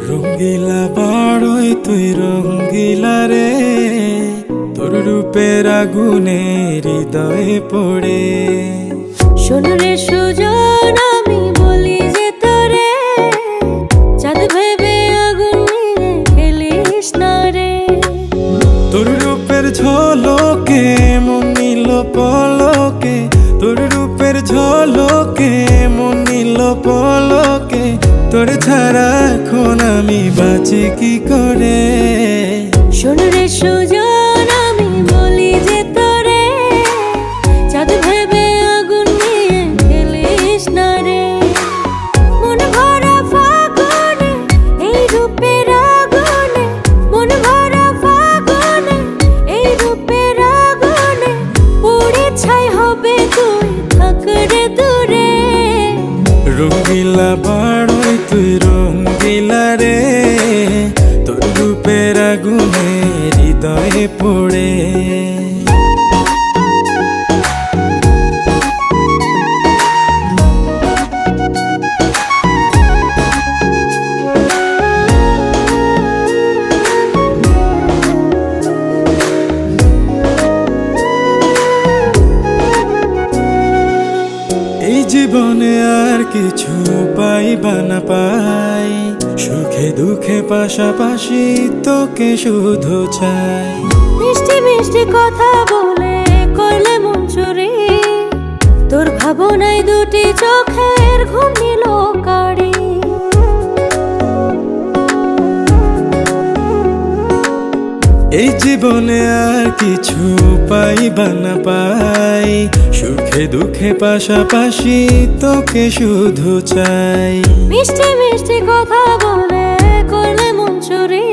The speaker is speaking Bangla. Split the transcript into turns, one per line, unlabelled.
রঙ্গিলা বাড়ই তুই রঙ্গিলা রে, তোর রূপের আগুনে হৃদয়ে পড়ে।
শোন রে সুজন, আমি বলি যে তোরে, চাঁদ ভেবে আগুন নিয়ে খেলিস না রে।
তোর রূপের ঝলকে মন নিল পলকে, তোর রূপের ঝলকে মন নিল পলকে। তোর ছাড়া এখন আমি বাঁচি কি করে।
শোন রে সুজন, আমি বলি যে তোরে, চাঁদ ভেবে আগুন নিয়ে খেলিস না রে। মন ভরা ফাগুনে এই রূপের আগুনে, মন ভরা ফাগুনে এই রূপের আগুনে, পুড়ে ছাই হবে তুই থাক রে দূরে।
রঙ্গিলা বাড়ই তুই রঙ্গিলা রে, তোর রূপের আগুনে হৃদয়ে পড়ে। এই জীবনে আর কিছু পাইবা না পাই, সুখে দুঃখে পাশাপাশি তোকে শুধু চাই।
মিষ্টি মিষ্টি কথা বলে করলে মন চুরি, তোর ভাবনায় দুটি চোখের ঘুম নিল কাড়ি।
এই জীবনে আর কিছু পাইবা না পাই, সুখে দুঃখে পাশাপাশি তোকে শুধু চাই।
মিষ্টি মিষ্টি কথা বলে করলে মন চুরি,